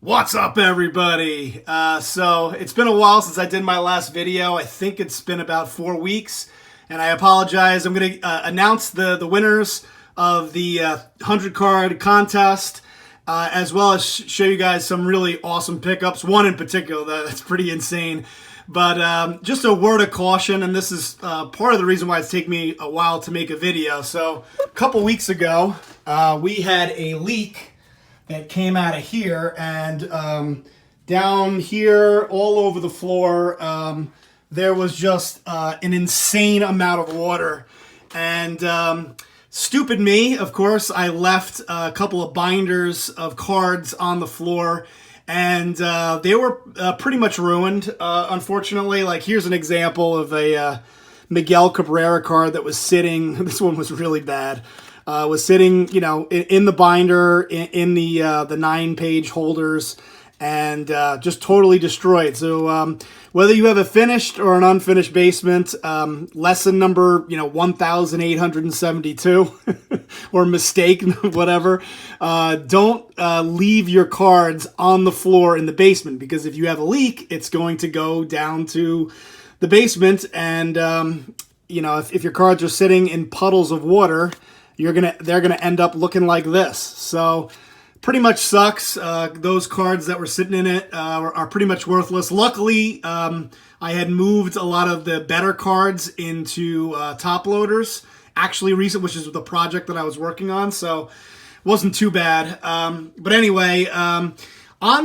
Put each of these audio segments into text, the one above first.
What's up, everybody? So it's been a while since I did my last video. I think it's been about 4 weeks, and I apologize. I'm going to announce the winners of the 100 card contest, as well as show you guys some really awesome pickups. One in particular that's pretty insane. But just a word of caution, and this is part of the reason why it's taken me a while to make a video. So a couple weeks ago, we had a leak that came out of here, and down here all over the floor there was just an insane amount of water. And stupid me, of course, I left a couple of binders of cards on the floor, and they were pretty much ruined, unfortunately. Like, here's an example of a Miguel Cabrera card that was sitting. This one was really bad. Was sitting, in the binder, in the 9-page holders, and just totally destroyed. So whether you have a finished or an unfinished basement, lesson number 1872 or mistake, whatever, don't leave your cards on the floor in the basement, because if you have a leak, it's going to go down to the basement, and if your cards are sitting in puddles of water, they're gonna end up looking like this. So pretty much sucks. Those cards that were sitting in it are pretty much worthless. Luckily, I had moved a lot of the better cards into top loaders, actually recent, which is the project that I was working on, so it wasn't too bad. But anyway, on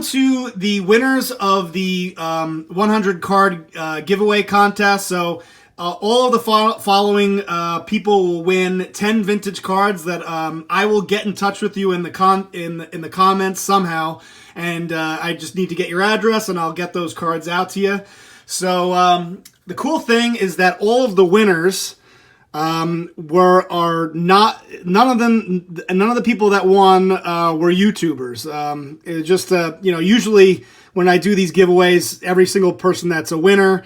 to the winners of the 100 card giveaway contest. So all of the following people will win 10 vintage cards that I will get in touch with you in the comments somehow, and I just need to get your address, and I'll get those cards out to you. So the cool thing is that all of the winners none of the people that won were YouTubers. It just usually when I do these giveaways, every single person that's a winner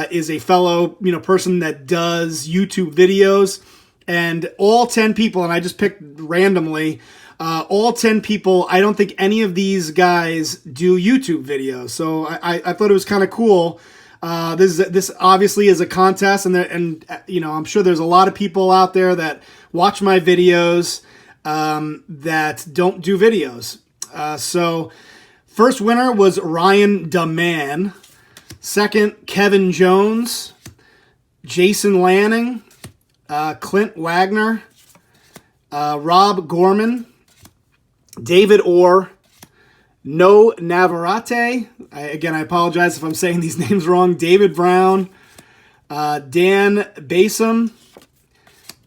is a fellow person that does YouTube videos, and all 10 people, and I just picked randomly, all 10 people, I don't think any of these guys do YouTube videos, so I thought it was kind of cool. This obviously is a contest, and I'm sure there's a lot of people out there that watch my videos that don't do videos. So first winner was Ryan DeMann. Second, Kevin Jones, Jason Lanning, Clint Wagner, Rob Gorman, David Orr, No Navarrete. I apologize if I'm saying these names wrong. David Brown, Dan Basom,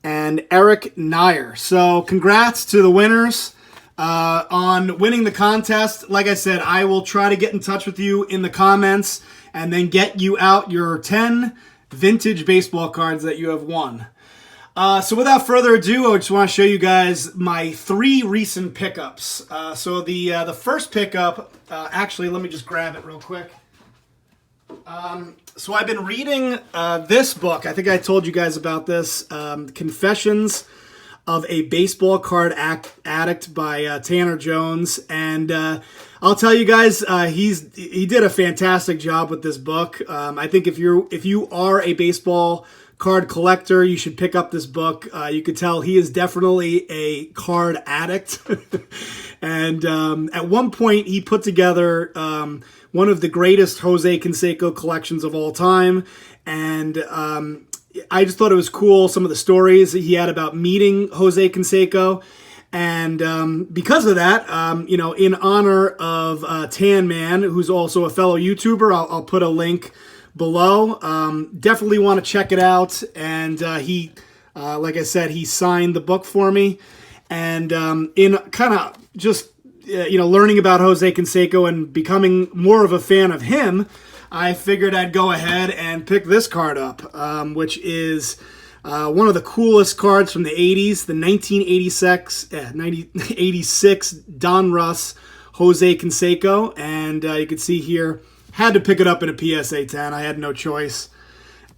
and Eric Nair. So congrats to the winners on winning the contest. Like I said, I will try to get in touch with you in the comments and then get you out your 10 vintage baseball cards that you have won. So without further ado, I just want to show you guys my 3 recent pickups. So the first pickup, actually, let me just grab it real quick. So I've been reading this book. I think I told you guys about this, Confessions of a Baseball Card Addict by Tanner Jones, and I'll tell you guys, he did a fantastic job with this book. I think if you are a baseball card collector, you should pick up this book. You could tell he is definitely a card addict, and at one point he put together one of the greatest Jose Canseco collections of all time, and I just thought it was cool, some of the stories that he had about meeting Jose Canseco. And because of that, in honor of Tan Man, who's also a fellow YouTuber, I'll put a link below. Definitely want to check it out. And he, like I said, he signed the book for me. And in kind of just, learning about Jose Canseco and becoming more of a fan of him, I figured I'd go ahead and pick this card up, which is one of the coolest cards from the 80s, the 1986 Don Russ Jose Canseco. And you can see here, had to pick it up in a PSA 10. I had no choice.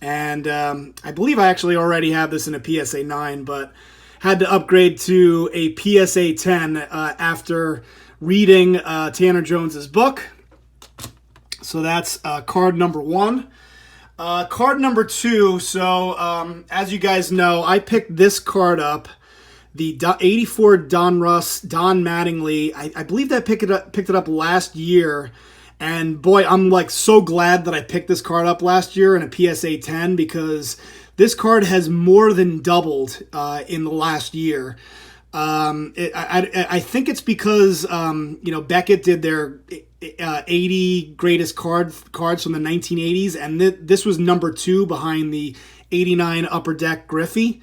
And I believe I actually already have this in a PSA 9, but had to upgrade to a PSA 10 after reading Tanner Jones's book. So that's card number 1. Card number 2. So as you guys know, I picked this card up, the 84 Don Mattingly. I believe that picked it up last year. And boy, I'm like so glad that I picked this card up last year in a PSA 10, because this card has more than doubled in the last year. I think it's because Beckett did their 80 greatest cards from the 1980s, and this was number 2 behind the 89 Upper Deck Griffey.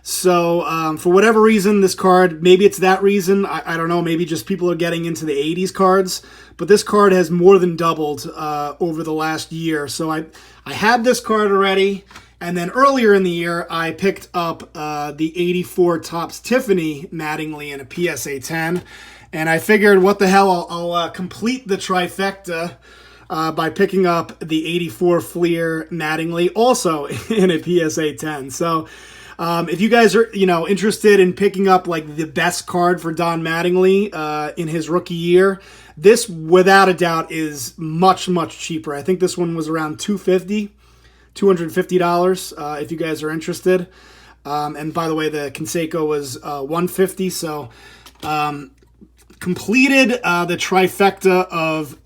So for whatever reason, this card, maybe it's that reason, I don't know, maybe just people are getting into the 80s cards, but this card has more than doubled over the last year. So I had this card already, and then earlier in the year, I picked up the 84 Topps Tiffany Mattingly in a PSA 10, and I figured, what the hell, I'll complete the trifecta by picking up the 84 Fleer Mattingly also in a PSA 10. So if you guys are, interested in picking up like the best card for Don Mattingly in his rookie year, this without a doubt is much, much cheaper. I think this one was around $250 if you guys are interested. And by the way, the Conseco was $150. So completed the trifecta of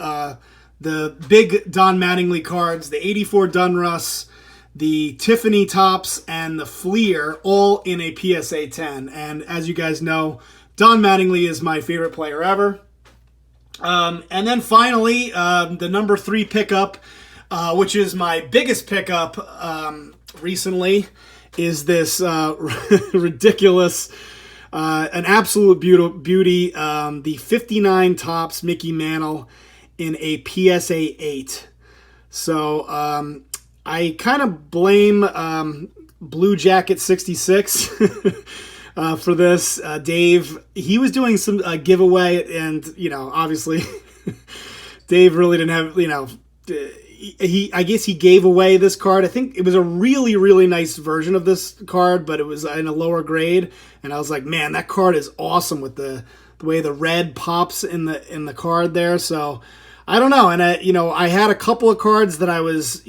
the big Don Mattingly cards, the 84 Donruss, the Tiffany Topps, and the Fleer, all in a PSA 10. And as you guys know, Don Mattingly is my favorite player ever. And then finally, the number 3 pickup, which is my biggest pickup recently, is this ridiculous, an absolute beauty, the 59 Topps Mickey Mantle in a PSA 8. So I kind of blame Blue Jacket 66 for this. Dave, he was doing some giveaway, and obviously Dave really didn't have, I guess he gave away this card. I think it was a really, really nice version of this card, but it was in a lower grade, and I was like, man, that card is awesome with the way the red pops in the card there. So I don't know. And I had a couple of cards that I was,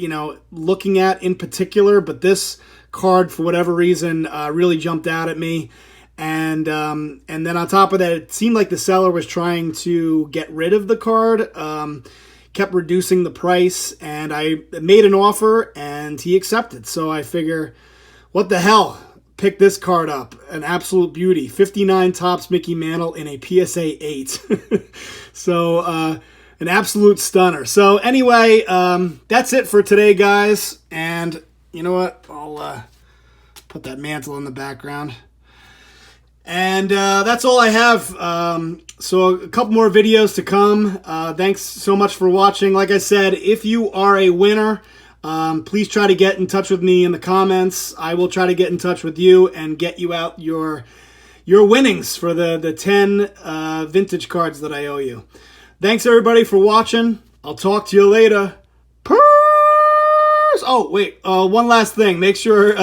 looking at in particular, but this card, for whatever reason, really jumped out at me. And then on top of that, it seemed like the seller was trying to get rid of the card, kept reducing the price, and I made an offer and he accepted. So I figure, what the hell? Pick this card up. An absolute beauty. 59 Topps Mickey Mantle in a PSA 8. So, an absolute stunner. So anyway, that's it for today, guys. And you know what? I'll put that mantle in the background. And that's all I have. So a couple more videos to come. Thanks so much for watching. Like I said, if you are a winner, please try to get in touch with me in the comments. I will try to get in touch with you and get you out your winnings for the 10 vintage cards that I owe you. Thanks, everybody, for watching. I'll talk to you later. Peace! Oh, wait. One last thing. Make sure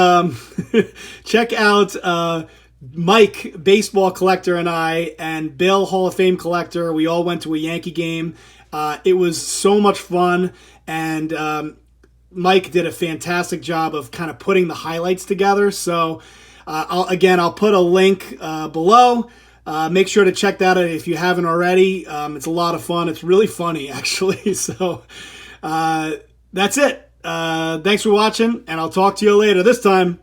check out Mike, Baseball Collector, and I, and Bill, Hall of Fame Collector. We all went to a Yankee game. It was so much fun, and Mike did a fantastic job of kind of putting the highlights together. So, I'll put a link below. Make sure to check that out if you haven't already. It's a lot of fun. It's really funny, actually. So that's it. Thanks for watching, and I'll talk to you later. This time,